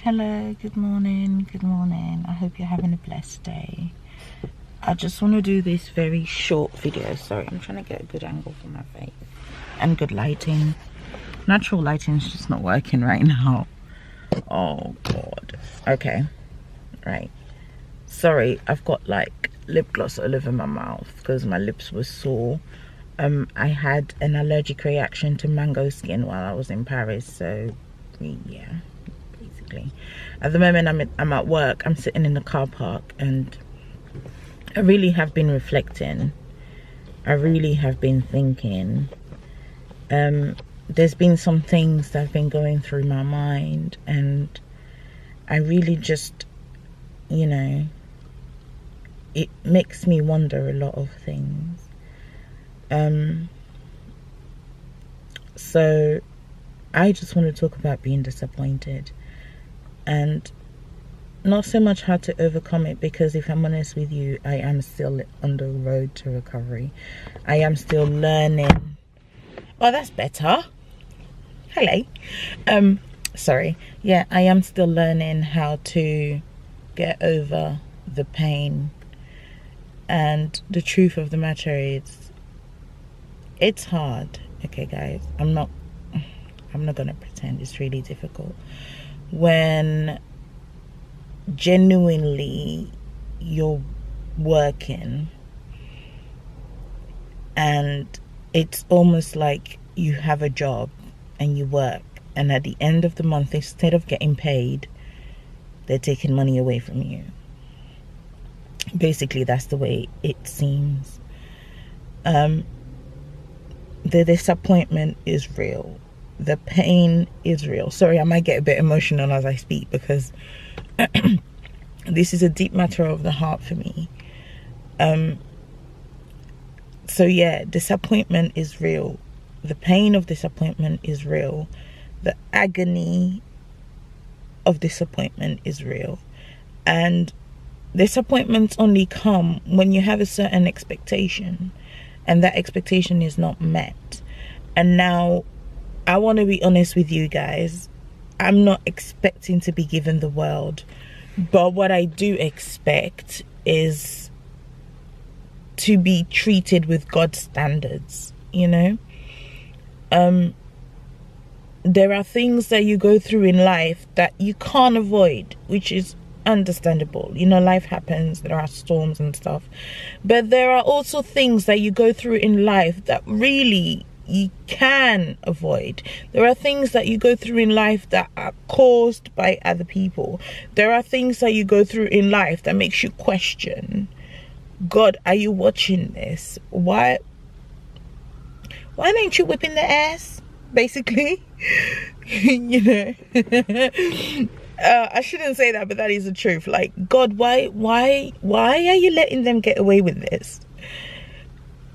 Hello, good morning, I hope you're having a blessed day. I just want to do this very short video. Sorry, I'm trying to get a good angle for my face and good lighting. Natural lighting is just not working right now. Oh god. Okay, right, sorry, I've got like lip gloss all over my mouth because my lips were sore. I had an allergic reaction to mango skin while I was in Paris, so yeah. At the moment I'm at work, I'm sitting in the car park, and I really have been reflecting. I really have been thinking. There's been some things that have been going through my mind, and I really just, you know, it makes me wonder a lot of things. So I just want to talk about being disappointed, and not so much how to overcome it, because if I'm honest with you, I am still on the road to recovery. I am still learning. Oh, that's better. Hello. Sorry. Yeah, I am still learning how to get over the pain. And the truth of the matter is, it's hard. Okay, guys, I'm not gonna pretend it's really difficult when genuinely you're working and it's almost like you have a job and you work, and at the end of the month, instead of getting paid, they're taking money away from you. Basically, that's the way it seems. The disappointment is real. The pain is real. Sorry, I might get a bit emotional as I speak, because this is a deep matter of the heart for me. So yeah, disappointment is real. The pain of disappointment is real. The agony of disappointment is real. And disappointments only come when you have a certain expectation and that expectation is not met. And now, I want to be honest with you guys. I'm not expecting to be given the world, but what I do expect is to be treated with God's standards, you know. There are things that you go through in life that you can't avoid, which is understandable. You know, life happens, there are storms and stuff, but there are also things that you go through in life that really you can avoid. There are things that you go through in life that are caused by other people. There are things that you go through in life that makes you question, God, are you watching this? Why ain't you whipping the ass, basically? You know. I shouldn't say that, but that is the truth. Like, God, why are you letting them get away with this?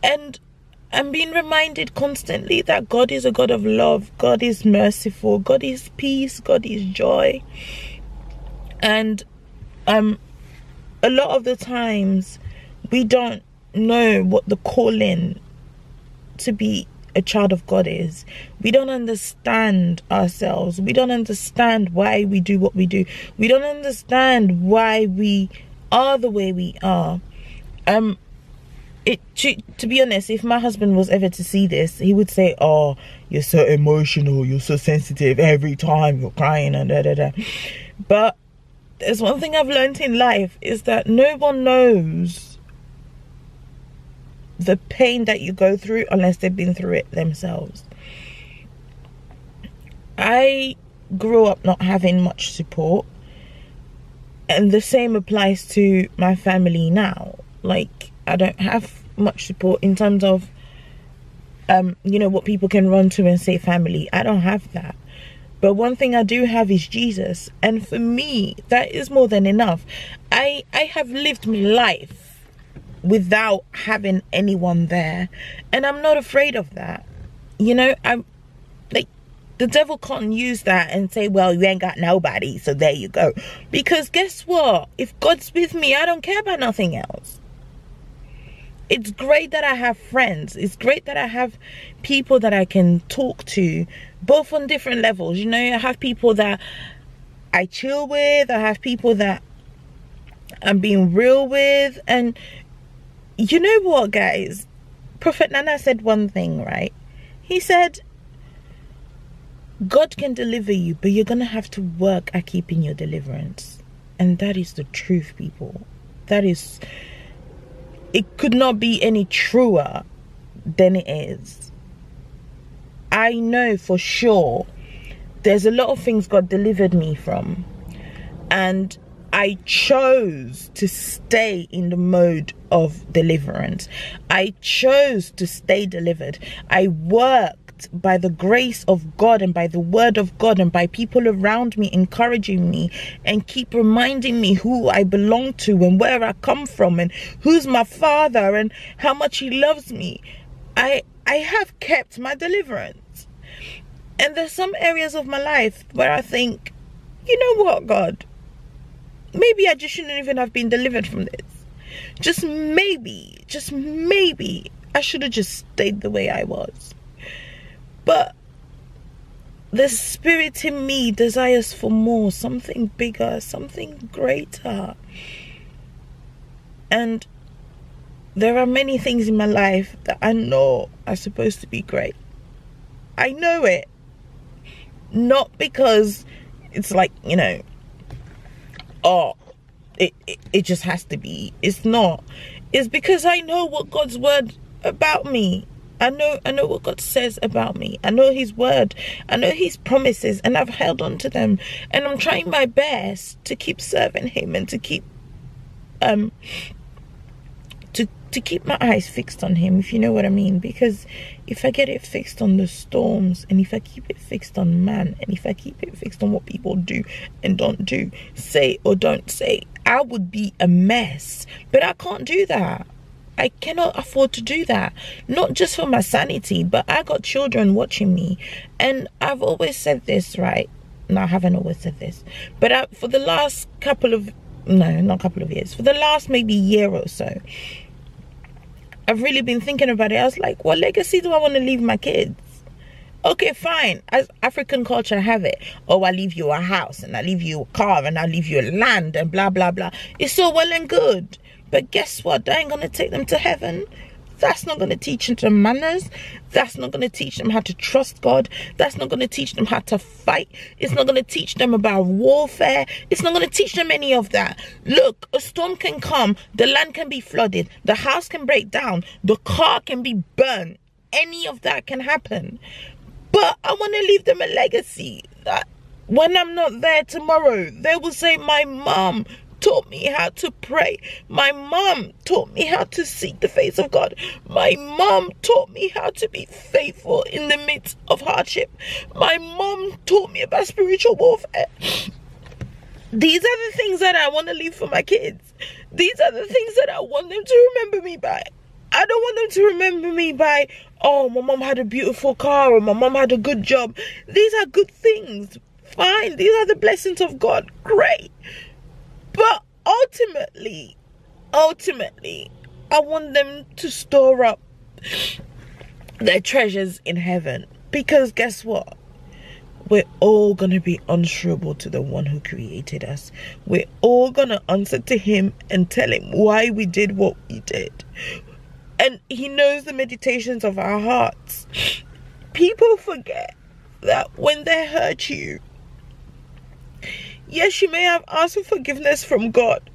And I'm being reminded constantly that God is a God of love. God is merciful. God is peace. God is joy. And a lot of the times we don't know what the calling to be a child of God is. We don't understand ourselves. We don't understand why we do what we do. We don't understand why we are the way we are. To be honest, if my husband was ever to see this, he would say, oh, you're so emotional, you're so sensitive, every time you're crying and da da da. But there's one thing I've learned in life, is that no one knows the pain that you go through unless they've been through it themselves. I grew up not having much support, and the same applies to my family now. Like, I don't have much support in terms of you know, what people can run to and say family. I don't have that. But one thing I do have is Jesus, and for me that is more than enough. I have lived my life without having anyone there, and I'm not afraid of that. You know, I'm like, the devil can't use that and say, well, you ain't got nobody, so there you go. Because guess what? If God's with me, I don't care about nothing else. It's great that I have friends. It's great that I have people that I can talk to, both on different levels. You know, I have people that I chill with. I have people that I'm being real with. And you know what, guys? Prophet Nana said one thing, right? He said, God can deliver you, but you're going to have to work at keeping your deliverance. And that is the truth, people. That is, it could not be any truer than it is. I know for sure there's a lot of things God delivered me from, and I chose to stay in the mode of deliverance. I chose to stay delivered. I worked by the grace of God and by the word of God and by people around me encouraging me and keep reminding me who I belong to and where I come from and who's my father and how much he loves me. I have kept my deliverance. And there's some areas of my life where I think, you know what, God, maybe I just shouldn't even have been delivered from this. Just maybe I should have just stayed the way I was. But the spirit in me desires for more, something bigger, something greater. And there are many things in my life that I know are supposed to be great. I know it. Not because it's like, you know, oh, it just has to be. It's not. It's because I know what God's word about me. I know what God says about me. I know his word. I know his promises, and I've held on to them. And I'm trying my best to keep serving him and to keep to keep my eyes fixed on him, if you know what I mean. Because if I get it fixed on the storms, and if I keep it fixed on man, and if I keep it fixed on what people do and don't do, say or don't say, I would be a mess. But I can't do that. I cannot afford to do that. Not just for my sanity, but I got children watching me. And I've always said this, right? No, I haven't always said this. But for the last couple of years, for the last maybe year or so, I've really been thinking about it. I was like, what legacy do I want to leave my kids? Okay, fine. As African culture have it. Oh, I leave you a house, and I leave you a car, and I leave you land, and blah, blah, blah. It's all well and good. But guess what? That ain't going to take them to heaven. That's not going to teach them manners. That's not going to teach them how to trust God. That's not going to teach them how to fight. It's not going to teach them about warfare. It's not going to teach them any of that. Look, a storm can come. The land can be flooded. The house can break down. The car can be burned. Any of that can happen. But I want to leave them a legacy that when I'm not there tomorrow, they will say, my mom taught me how to pray. My mom taught me how to seek the face of God. My mom taught me how to be faithful in the midst of hardship. My mom taught me about spiritual warfare. These are the things that I want to leave for my kids. These are the things that I want them to remember me by. I don't want them to remember me by, oh, my mom had a beautiful car, or my mom had a good job. These are good things. Fine. These are the blessings of God. Great. But ultimately, I want them to store up their treasures in heaven. Because guess what? We're all going to be answerable to the one who created us. We're all going to answer to him and tell him why we did what we did. And he knows the meditations of our hearts. People forget that when they hurt you, yes, you may have asked for forgiveness from God,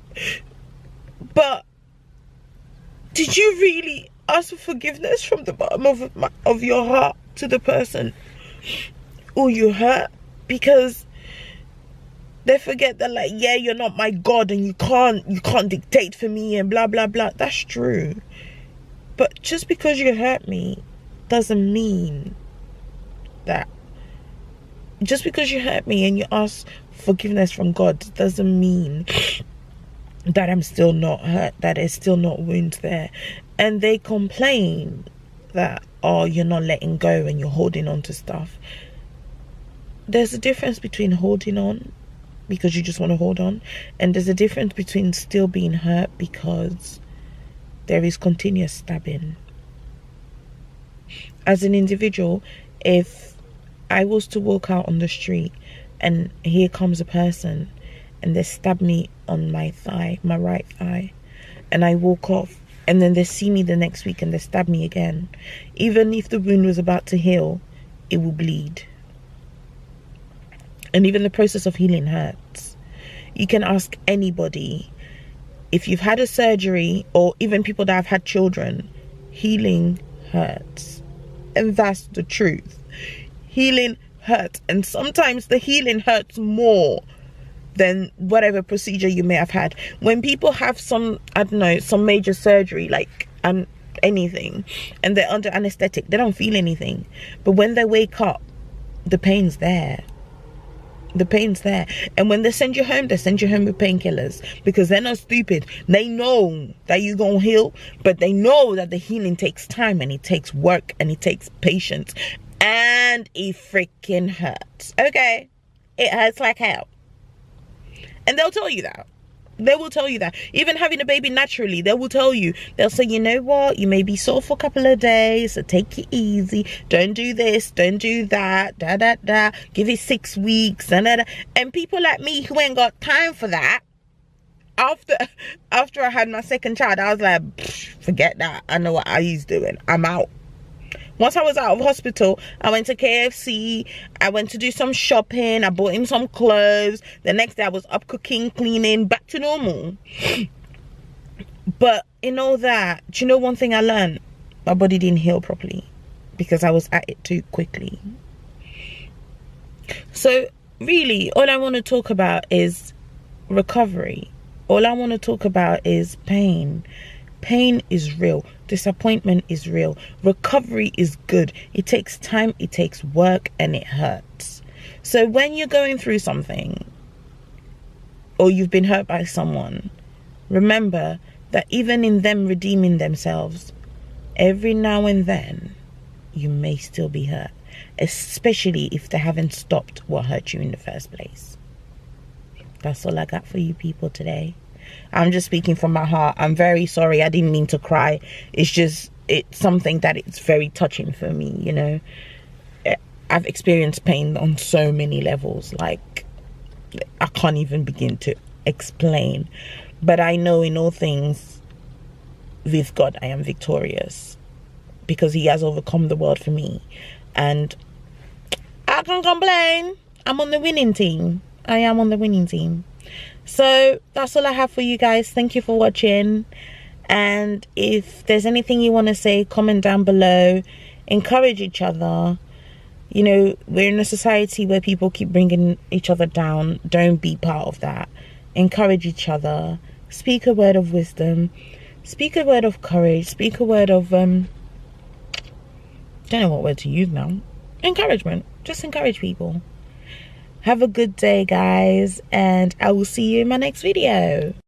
but did you really ask for forgiveness from the bottom of your heart to the person who you hurt? Because they forget that, like, yeah, you're not my God and you can't dictate for me and blah, blah, blah. That's true. But just because you hurt me doesn't mean that. Just because you hurt me and you ask forgiveness from God doesn't mean that I'm still not hurt, that there's still not wounds there. And they complain that, oh, you're not letting go and you're holding on to stuff. There's a difference between holding on because you just want to hold on, and there's a difference between still being hurt because there is continuous stabbing. As an individual, if I was to walk out on the street and here comes a person and they stab me on my thigh, my right thigh, and I walk off, and then they see me the next week and they stab me again. Even if the wound was about to heal, it will bleed. And even the process of healing hurts. You can ask anybody, if you've had a surgery, or even people that have had children, healing hurts. And that's the truth. Healing hurts, and sometimes the healing hurts more than whatever procedure you may have had. When people have some, I don't know, some major surgery, like anything, and they're under anesthetic, they don't feel anything. But when they wake up, the pain's there. The pain's there. And when they send you home, they send you home with painkillers, because they're not stupid. They know that you're gonna heal, but they know that the healing takes time, and it takes work, and it takes patience, and it freaking hurts. Okay, it hurts like hell. And they'll tell you that. They will tell you that. Even having a baby naturally, they will tell you. They'll say, you know what, you may be sore for a couple of days, so take it easy. Don't do this, don't do that, give it 6 weeks, and people like me who ain't got time for that, after I had my second child, I was like, forget that. I know what he's doing. I'm out. Once I was out of hospital, I went to KFC. I went to do some shopping. I bought him some clothes. The next day I was up cooking, cleaning, back to normal. But in all that, do you know one thing I learned? My body didn't heal properly because I was at it too quickly. So really, all I want to talk about is recovery. All I want to talk about is pain. Pain is real. Disappointment is real. Recovery is good. It takes time, it takes work, and it hurts. So when you're going through something, or you've been hurt by someone, remember that even in them redeeming themselves, every now and then, you may still be hurt. Especially if they haven't stopped what hurt you in the first place. That's all I got for you people today. I'm just speaking from my heart. I'm very sorry. I didn't mean to cry. It's something that it's very touching for me, you know. I've experienced pain on so many levels. Like, I can't even begin to explain. But I know in all things, with God, I am victorious. Because He has overcome the world for me. And I can't complain. I'm on the winning team. I am on the winning team. So that's all I have for you guys. Thank you for watching, and if there's anything you want to say, comment down below. Encourage each other. You know, we're in a society where people keep bringing each other down. Don't be part of that. Encourage each other. Speak a word of wisdom. Speak a word of courage. Speak a word of don't know what word to use now. Encouragement. Just encourage people. Have a good day, guys, and I will see you in my next video.